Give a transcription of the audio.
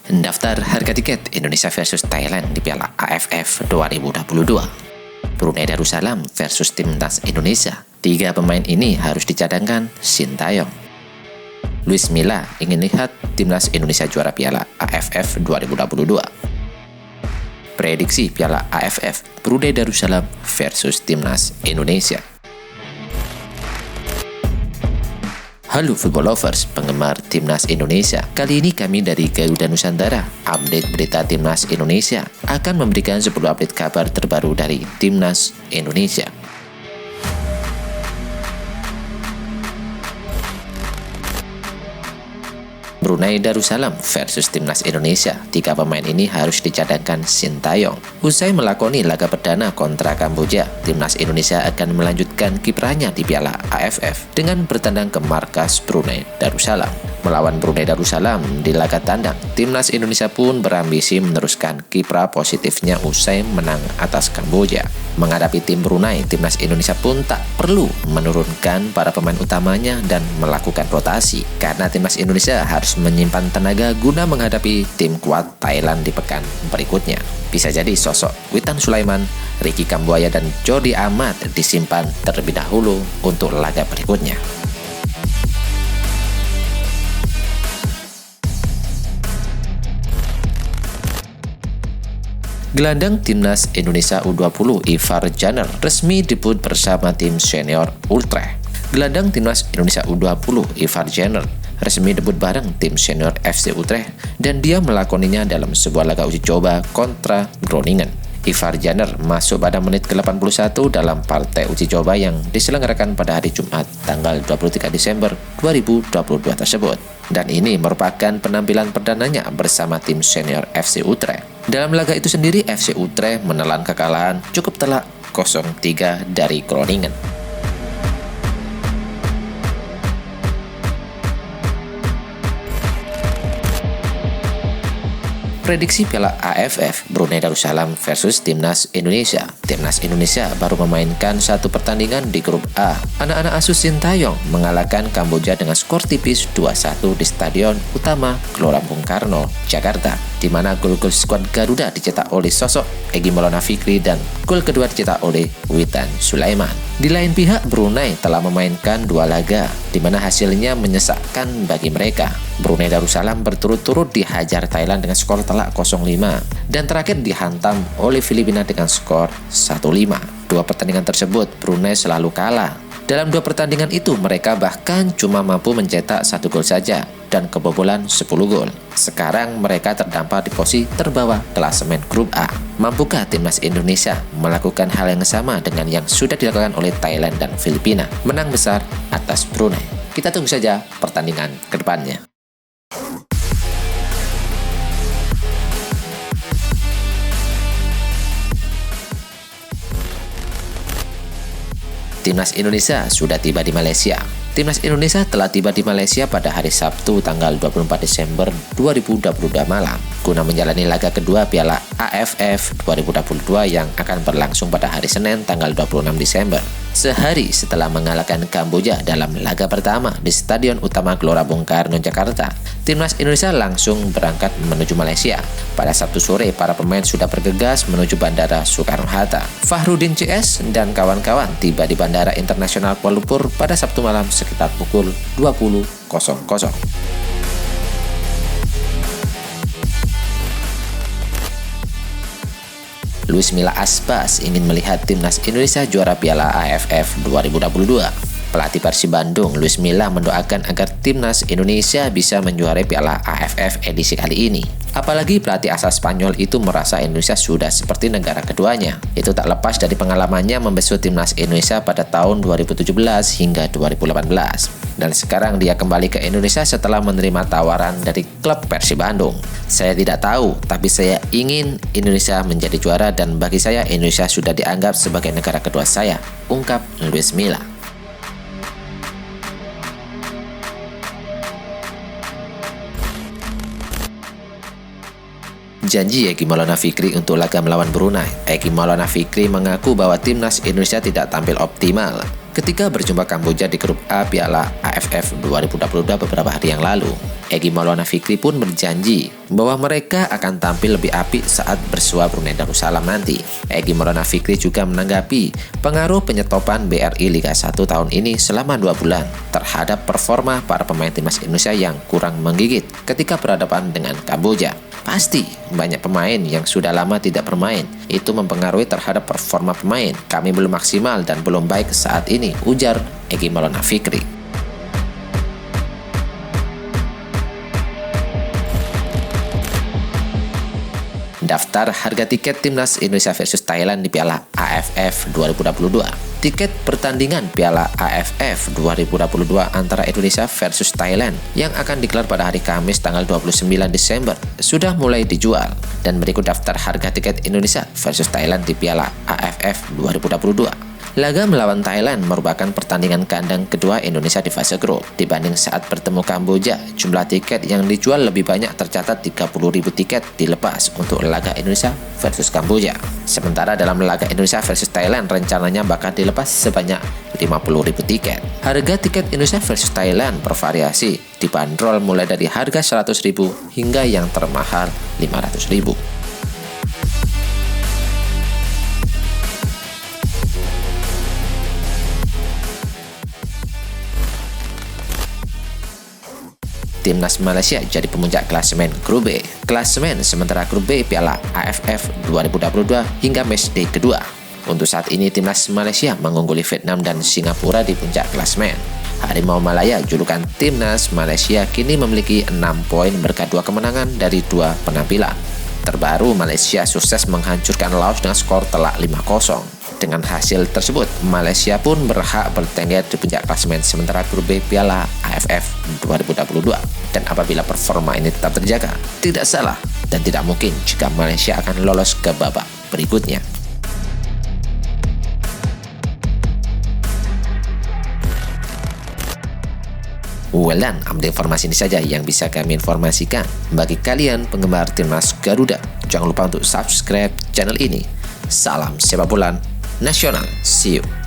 Daftar harga tiket Indonesia versus Thailand di Piala AFF 2022. Brunei Darussalam versus Timnas Indonesia. 3 pemain ini harus dicadangkan Sintayong. Luis Milla ingin lihat Timnas Indonesia juara Piala AFF 2022. Prediksi Piala AFF Brunei Darussalam versus Timnas Indonesia. Halo football lovers, penggemar Timnas Indonesia. Kali ini kami dari Garuda Nusantara, update berita Timnas Indonesia, akan memberikan 10 update kabar terbaru dari Timnas Indonesia. Brunei Darussalam versus Timnas Indonesia. 3 pemain ini harus dicadangkan Sintayong. Usai melakoni laga perdana kontra Kamboja, Timnas Indonesia akan melanjutkan kiprahnya di Piala AFF dengan bertandang ke markas Brunei Darussalam. Melawan Brunei Darussalam di laga tandang, Timnas Indonesia pun berambisi meneruskan kiprah positifnya usai menang atas Kamboja. Menghadapi tim Brunei, Timnas Indonesia pun tak perlu menurunkan para pemain utamanya dan melakukan rotasi, karena Timnas Indonesia harus menyimpan tenaga guna menghadapi tim kuat Thailand di pekan berikutnya. Bisa jadi sosok Witan Sulaiman, Ricky Kambuaya, dan Jordi Amat disimpan terlebih dahulu untuk laga berikutnya. Gelandang Timnas Indonesia U20 Ivar Janner resmi debut bersama tim senior Utrecht. Gelandang Timnas Indonesia U20 Ivar Janner resmi debut bareng tim senior FC Utrecht dan dia melakoninya dalam sebuah laga uji coba kontra Groningen. Ivar Janner masuk pada menit ke-81 dalam partai uji coba yang diselenggarakan pada hari Jumat tanggal 23 Desember 2022 tersebut. Dan ini merupakan penampilan perdananya bersama tim senior FC Utrecht. Dalam laga itu sendiri, FC Utrecht menelan kekalahan cukup telak 0-3 dari Groningen. Prediksi Piala AFF Brunei Darussalam versus Timnas Indonesia. Timnas Indonesia baru memainkan 1 pertandingan di grup A. Anak-anak asuh Sintayong mengalahkan Kamboja dengan skor tipis 2-1 di Stadion Utama Gelora Bung Karno, Jakarta, di mana gol-gol skuad Garuda dicetak oleh sosok Egy Maulana Fikri dan gol kedua dicetak oleh Witan Sulaiman. Di lain pihak, Brunei telah memainkan 2 laga, di mana hasilnya menyesakkan bagi mereka. Brunei Darussalam berturut-turut dihajar Thailand dengan skor telak 0-5 dan terakhir dihantam oleh Filipina dengan skor 1-5. 2 pertandingan tersebut Brunei selalu kalah. Dalam 2 pertandingan itu mereka bahkan cuma mampu mencetak 1 gol saja dan kebobolan 10 gol. Sekarang mereka terdampar di posisi terbawah klasemen grup A. Mampukah Timnas Indonesia melakukan hal yang sama dengan yang sudah dilakukan oleh Thailand dan Filipina, menang besar atas Brunei? Kita tunggu saja pertandingan ke depannya. Timnas Indonesia sudah tiba di Malaysia. Timnas Indonesia telah tiba di Malaysia pada hari Sabtu tanggal 24 Desember 2022 malam guna menjalani laga kedua Piala AFF 2022 yang akan berlangsung pada hari Senin tanggal 26 Desember. Sehari setelah mengalahkan Kamboja dalam laga pertama di Stadion Utama Gelora Bung Karno, Jakarta, Timnas Indonesia langsung berangkat menuju Malaysia. Pada Sabtu sore, para pemain sudah bergegas menuju Bandara Soekarno-Hatta. Fahrudin CS dan kawan-kawan tiba di Bandara Internasional Kuala Lumpur pada Sabtu malam sekitar pukul 20.00. Luis Milla Aspas ingin melihat Timnas Indonesia juara Piala AFF 2022. Pelatih Persib Bandung, Luis Milla, mendoakan agar Timnas Indonesia bisa menjuarai Piala AFF edisi kali ini. Apalagi pelatih asal Spanyol itu merasa Indonesia sudah seperti negara keduanya. Itu tak lepas dari pengalamannya membesut Timnas Indonesia pada tahun 2017 hingga 2018. Dan sekarang dia kembali ke Indonesia setelah menerima tawaran dari klub Persib Bandung. Saya tidak tahu, tapi saya ingin Indonesia menjadi juara dan bagi saya Indonesia sudah dianggap sebagai negara kedua saya, ungkap Luis Milla. Janji Egy Maulana Fikri untuk laga melawan Brunei. Egy Maulana Fikri mengaku bahwa Timnas Indonesia tidak tampil optimal ketika berjumpa Kamboja di grup A Piala AFF 2022 beberapa hari yang lalu. Egy Maulana Fikri pun berjanji bahwa mereka akan tampil lebih apik saat bersua Brunei Darussalam nanti. Egy Maulana Fikri juga menanggapi pengaruh penyetopan BRI Liga 1 tahun ini selama 2 bulan terhadap performa para pemain timnas Indonesia yang kurang menggigit ketika berhadapan dengan Kamboja. Pasti banyak pemain yang sudah lama tidak bermain. Itu mempengaruhi terhadap performa pemain. Kami belum maksimal dan belum baik saat ini, ujar Egy Maulana Fikri. Daftar harga tiket timnas Indonesia versus Thailand di Piala AFF 2022. Tiket pertandingan Piala AFF 2022 antara Indonesia versus Thailand yang akan digelar pada hari Kamis tanggal 29 Desember sudah mulai dijual, dan berikut daftar harga tiket Indonesia versus Thailand di Piala AFF 2022. Laga melawan Thailand merupakan pertandingan kandang kedua Indonesia di fase grup. Dibanding saat bertemu Kamboja, jumlah tiket yang dijual lebih banyak, tercatat 30.000 tiket dilepas untuk laga Indonesia versus Kamboja. Sementara dalam laga Indonesia versus Thailand rencananya bakal dilepas sebanyak 50.000 tiket. Harga tiket Indonesia versus Thailand bervariasi, dibanderol mulai dari harga 100.000 hingga yang termahal 500.000. Timnas Malaysia jadi pemuncak klasemen Grup B. Klasemen sementara Grup B Piala AFF 2022 hingga matchday kedua. Untuk saat ini Timnas Malaysia mengungguli Vietnam dan Singapura di puncak klasemen. Harimau Malaya, julukan Timnas Malaysia, kini memiliki 6 poin berkat 2 kemenangan dari 2 penampilan. Terbaru, Malaysia sukses menghancurkan Laos dengan skor telak 5-0. Dengan hasil tersebut, Malaysia pun berhak bertengger di puncak klasemen sementara Grup B Piala AFF 2022. Dan apabila performa ini tetap terjaga, tidak salah dan tidak mungkin jika Malaysia akan lolos ke babak berikutnya. Well done, update informasi ini saja yang bisa kami informasikan. Bagi kalian penggemar Timnas Garuda, jangan lupa untuk subscribe channel ini. Salam sepak bola nasional. See you.